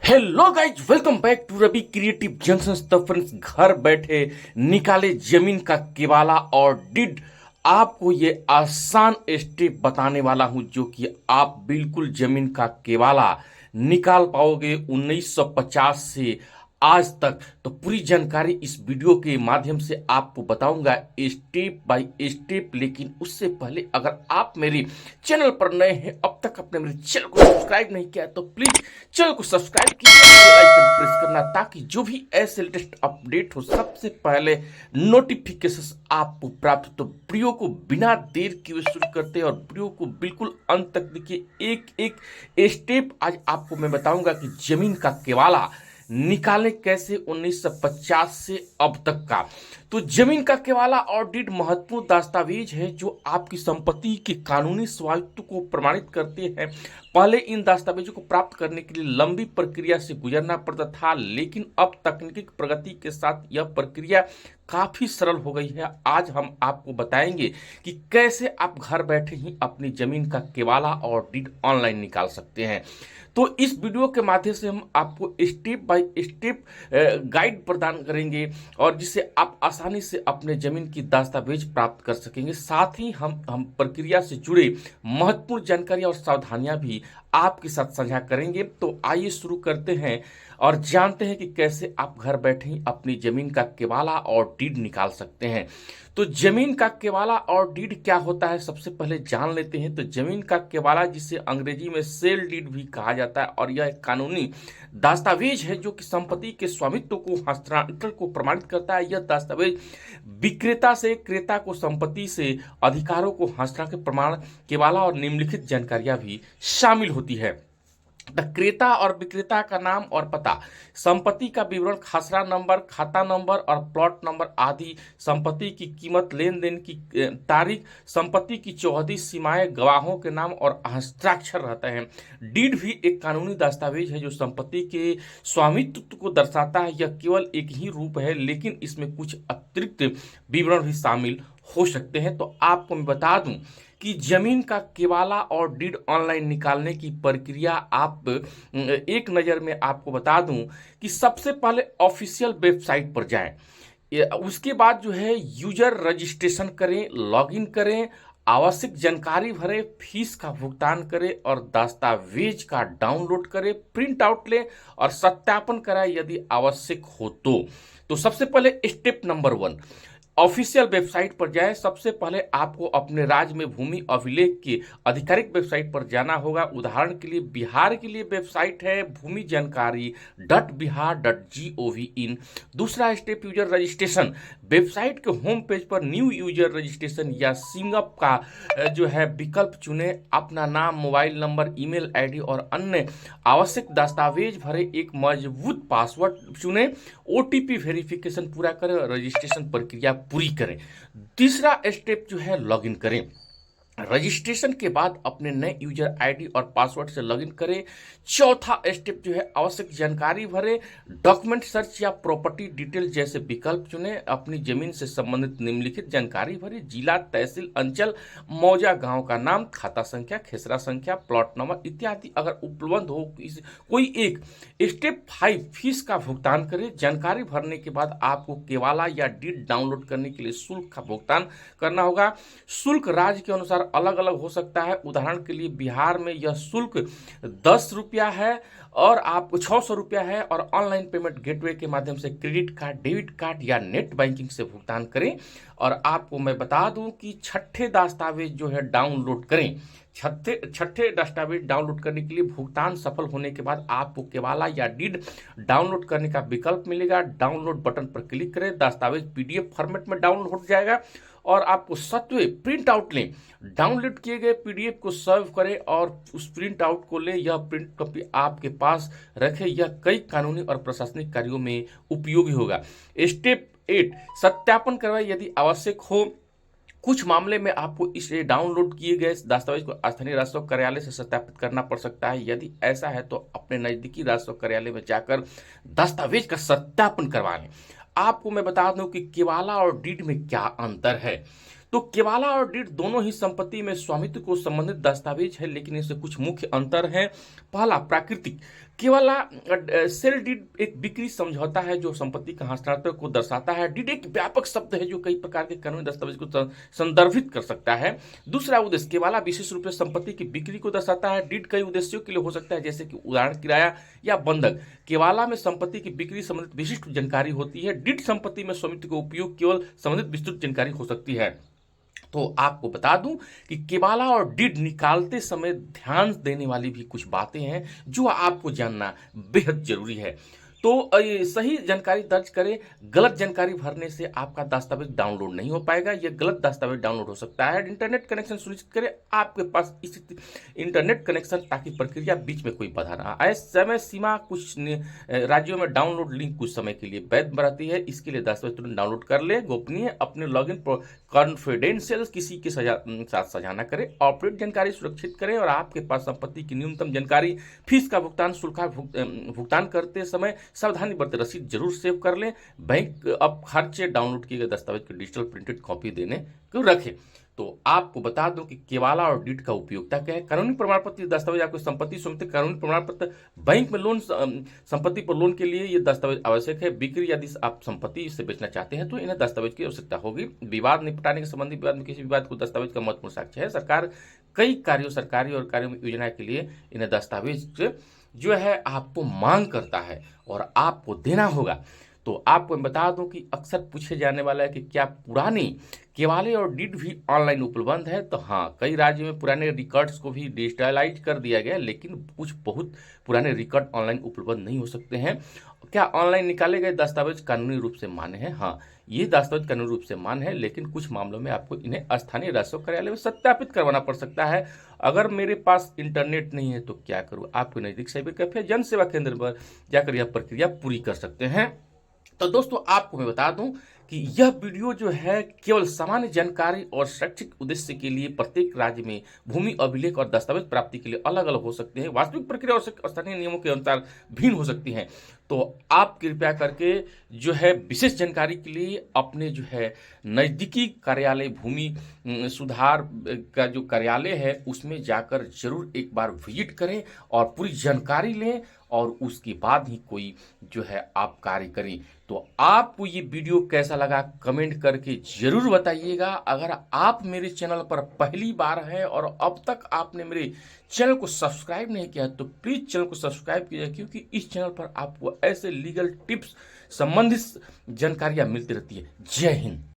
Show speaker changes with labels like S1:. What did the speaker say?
S1: Hello guys, welcome back to Ravi creative junction. तो friends, घर बैठे निकाले जमीन का केवाला और डिड। आपको ये आसान स्टेप बताने वाला हूं जो कि आप बिल्कुल जमीन का केवाला निकाल पाओगे 1950 से आज तक। तो पूरी जानकारी इस वीडियो के माध्यम से आपको बताऊंगा स्टेप बाय स्टेप। लेकिन उससे पहले अगर आप मेरे चैनल पर नए हैं, अब तक आपने मेरे चैनल को सब्सक्राइब नहीं किया है, तो प्लीज चैनल को सब्सक्राइब कीजिए, बेल आइकन प्रेस करना, ताकि जो भी ऐसे लेटेस्ट अपडेट हो सबसे पहले नोटिफिकेशन आपको प्राप्त हो। तो वीडियो को बिना देर किए शुरू करते हैं और वीडियो को बिल्कुल अंत तक देखिए। एक एक स्टेप आज आपको मैं बताऊंगा कि जमीन का केवाला निकालें कैसे 1950 से अब तक का। तो जमीन का केवाला और डीड महत्वपूर्ण दस्तावेज है जो आपकी संपत्ति के कानूनी स्वामित्व को प्रमाणित करते हैं। पहले इन दस्तावेजों को प्राप्त करने के लिए लंबी प्रक्रिया से गुजरना पड़ता था, लेकिन अब तकनीकी प्रगति के साथ यह प्रक्रिया काफी सरल हो गई है। आज हम आपको बताएंगे कि कैसे आप घर बैठे ही अपनी जमीन का केवाला और डीड ऑनलाइन निकाल सकते हैं। तो इस वीडियो के माध्यम से हम आपको स्टेप बाय स्टेप गाइड प्रदान करेंगे और जिससे आप आसानी से अपने जमीन की दस्तावेज प्राप्त कर सकेंगे। साथ ही हम प्रक्रिया से जुड़े महत्वपूर्ण जानकारी और सावधानियां भी आपके साथ साझा करेंगे। तो आइए शुरू करते हैं और जानते हैं कि कैसे आप घर बैठे ही अपनी जमीन का केवाला और डीड निकाल सकते हैं। तो जमीन का केवाला और डीड क्या होता है, सबसे पहले जान लेते हैं। तो जमीन का केवाला, जिसे अंग्रेजी में सेल डीड भी कहा जाता है, और यह एक कानूनी दस्तावेज है जो कि संपत्ति के स्वामित्व को हस्तांतरण को प्रमाणित करता है। यह दस्तावेज विक्रेता से क्रेता को संपत्ति से अधिकारों को हस्तांतरण के प्रमाण, केवाला और निम्नलिखित जानकारियां भी शामिल होती है। क्रेता और विक्रेता का नाम और पता, संपत्ति का विवरण, खसरा नंबर, खाता नंबर और प्लॉट नंबर आदि, संपत्ति की कीमत, लेन देन की तारीख, संपत्ति की चौहदी सीमाएं, गवाहों के नाम और हस्ताक्षर रहता है। डीड भी एक कानूनी दस्तावेज है जो संपत्ति के स्वामित्व को दर्शाता है। यह केवल एक ही रूप है, लेकिन इसमें कुछ अतिरिक्त विवरण भी शामिल हो सकते हैं। तो आपको मैं बता दूं कि जमीन का केवाला और डीड ऑनलाइन निकालने की प्रक्रिया आप एक नज़र में आपको बता दूं कि सबसे पहले ऑफिशियल वेबसाइट पर जाएं। उसके बाद जो है यूजर रजिस्ट्रेशन करें, लॉगिन करें, आवश्यक जानकारी भरें, फीस का भुगतान करें और दस्तावेज का डाउनलोड करें, प्रिंट आउट लें और सत्यापन कराएं यदि आवश्यक हो तो सबसे पहले स्टेप नंबर 1, ऑफिशियल वेबसाइट पर जाएं। सबसे पहले आपको अपने राज्य में भूमि अभिलेख की आधिकारिक वेबसाइट पर जाना होगा। उदाहरण के लिए बिहार के लिए वेबसाइट है भूमि जानकारी .bihar.gov.in। दूसरा स्टेप, यूजर रजिस्ट्रेशन। वेबसाइट के होम पेज पर न्यू यूजर रजिस्ट्रेशन या सिंगअप का जो है विकल्प चुने, अपना नाम, मोबाइल नंबर, ईमेल आईडी और अन्य आवश्यक दस्तावेज भरे, एक मजबूत पासवर्ड चुने, ओटीपी वेरिफिकेशन पूरा करें और रजिस्ट्रेशन प्रक्रिया पूरी करें। तीसरा स्टेप जो है लॉगिन करें। रजिस्ट्रेशन के बाद अपने नए यूजर आईडी और पासवर्ड से लॉगिन करें। चौथा स्टेप जो है आवश्यक जानकारी भरें, डॉक्यूमेंट सर्च या प्रॉपर्टी डिटेल जैसे विकल्प चुने, अपनी जमीन से संबंधित निम्नलिखित जानकारी भरें, जिला, तहसील, अंचल, मौजा गांव का नाम, खाता संख्या, खेसरा संख्या, प्लॉट नंबर इत्यादि अगर उपलब्ध हो कोई एक। स्टेप 5, फीस का भुगतान करें। जानकारी भरने के बाद आपको केवाला या डीड डाउनलोड करने के लिए शुल्क का भुगतान करना होगा। शुल्क राज्य के अनुसार अलग अलग हो सकता है। उदाहरण के लिए बिहार में यह शुल्क 10 रुपया है और आपको 600 रुपया है, और ऑनलाइन पेमेंट गेटवे के माध्यम से क्रेडिट कार्ड, डेबिट कार्ड या नेट बैंकिंग से भुगतान करें। और आपको मैं बता दूं कि छठे दस्तावेज जो है डाउनलोड करें। छठे दस्तावेज डाउनलोड करने के लिए भुगतान सफल होने के बाद आपको केवाला या डीड डाउनलोड करने का विकल्प मिलेगा। डाउनलोड बटन पर क्लिक करें, दस्तावेज पीडीएफ फॉर्मेट में डाउनलोड हो जाएगा और आपको सत्वे प्रिंट आउट लें। डाउनलोड किए गए पीडीएफ को सर्व करें और उस प्रिंट आउट को लें। यह प्रिंट कॉपी आपके पास रखें, यह कई कानूनी और प्रशासनिक कार्यों में उपयोगी होगा। स्टेप 8, सत्यापन करवाएं यदि आवश्यक हो। कुछ मामले में आपको इस डाउनलोड किए गए दस्तावेज को स्थानीय राजस्व कार्यालय से सत्यापित करना पड़ सकता है। यदि ऐसा है तो अपने नजदीकी राजस्व कार्यालय में जाकर दस्तावेज का सत्यापन करवा लें। आपको मैं बता दूं कि केवाला और डीड में क्या अंतर है। तो केवाला और डीड दोनों ही संपत्ति में स्वामित्व को संबंधित दस्तावेज है, लेकिन इससे कुछ मुख्य अंतर है। पहला, प्राकृतिक। केवल सेल डीड एक बिक्री समझौता है जो संपत्ति का हस्तांतरण को दर्शाता है। डीड एक व्यापक शब्द है जो कई प्रकार के कानूनी दस्तावेज को संदर्भित कर सकता है। दूसरा उद्देश्य, केवाला विशेष रूप से संपत्ति की बिक्री को दर्शाता है। डीड कई उद्देश्यों के लिए हो सकता है, जैसे कि उदाहरण, किराया या बंधक। केवाला में संपत्ति की बिक्री संबंधित विशिष्ट जानकारी होती है। डीड संपत्ति में स्वामित्व का उपयोग केवल संबंधित विस्तृत जानकारी हो सकती है। तो आपको बता दूं कि केवाला और डीड निकालते समय ध्यान देने वाली भी कुछ बातें हैं जो आपको जानना बेहद जरूरी है। तो ये सही जानकारी दर्ज करें। गलत जानकारी भरने से आपका दस्तावेज डाउनलोड नहीं हो पाएगा। यह गलत दस्तावेज डाउनलोड हो सकता है। इंटरनेट कनेक्शन सुनिश्चित करें आपके पास इस इंटरनेट कनेक्शन, ताकि प्रक्रिया बीच में कोई बाधा ना आए। समय सीमा, कुछ राज्यों में डाउनलोड लिंक कुछ समय के लिए वैध रहती है, इसके लिए दस्तावेज तुरंत डाउनलोड कर ले। गोपनीय, अपने लॉगिन कॉन्फिडेंशियल किसी के साथ साझा न करें। ऑपरेट जानकारी सुरक्षित करें और आपके पास संपत्ति की न्यूनतम जानकारी, फीस का भुगतान, शुल्क का भुगतान करते समय सावधानी बरतें। रसीद जरूर सेव कर लें। बैंक अब खर्चे डाउनलोड किए गए दस्तावेज की डिजिटल प्रिंटेड कॉपी देने को रखें। तो आपको बता दूं कि केवाला और डीड का उपयोगिता क्या है। कानूनी प्रमाण पत्र दस्तावेज, आपको संपत्ति स्वामित्व कानूनी प्रमाण पत्र, बैंक में लोन, संपत्ति पर लोन के लिए ये दस्तावेज आवश्यक है। बिक्री, यदि आप संपत्ति से बेचना चाहते हैं तो इन्हें दस्तावेज की आवश्यकता होगी। विवाद निपटाने के संबंधी विवाद में किसी विवाद को दस्तावेज का महत्वपूर्ण साक्ष्य है। सरकार कई कार्यों, सरकारी और कार्यों में योजना के लिए इन्हें दस्तावेज जो है आपको मांग करता है और आपको देना होगा। तो आपको मैं बता दूं कि अक्सर पूछे जाने वाला है कि क्या पुरानी केवाले और डीड भी ऑनलाइन उपलब्ध है। तो हाँ, कई राज्यों में पुराने रिकॉर्ड्स को भी डिजिटलाइज कर दिया गया, लेकिन कुछ बहुत पुराने रिकॉर्ड ऑनलाइन उपलब्ध नहीं हो सकते हैं। क्या ऑनलाइन निकाले गए दस्तावेज कानूनी रूप से मान्य है? हाँ, ये दस्तावेज कानूनी रूप से मान्य है, लेकिन कुछ मामलों में आपको इन्हें स्थानीय राजस्व कार्यालय में सत्यापित करवाना पड़ सकता है। अगर मेरे पास इंटरनेट नहीं है तो क्या करूँ? आपके नजदीक साइबर कैफे, जन सेवा केंद्र पर जाकर यह प्रक्रिया पूरी कर सकते हैं। तो दोस्तों, आपको मैं बता दूं कि यह वीडियो जो है केवल सामान्य जानकारी और शैक्षिक उद्देश्य के लिए प्रत्येक राज्य में भूमि अभिलेख और दस्तावेज प्राप्ति के लिए अलग अलग हो सकते हैं। वास्तविक प्रक्रिया और स्थानीय नियमों के अनुसार भिन्न हो सकती हैं। तो आप कृपया करके जो है विशेष जानकारी के लिए अपने जो है नज़दीकी कार्यालय, भूमि सुधार का जो कार्यालय है उसमें जाकर जरूर एक बार विजिट करें और पूरी जानकारी लें, और उसके बाद ही कोई जो है आप कार्य करें। तो आपको ये वीडियो कैसा लगा कमेंट करके जरूर बताइएगा। अगर आप मेरे चैनल पर पहली बार हैं और अब तक आपने मेरे चैनल को सब्सक्राइब नहीं किया तो प्लीज़ चैनल को सब्सक्राइब कीजिए, क्योंकि इस चैनल पर आपको ऐसे लीगल टिप्स संबंधित जानकारियाँ मिलती रहती है। जय हिंद।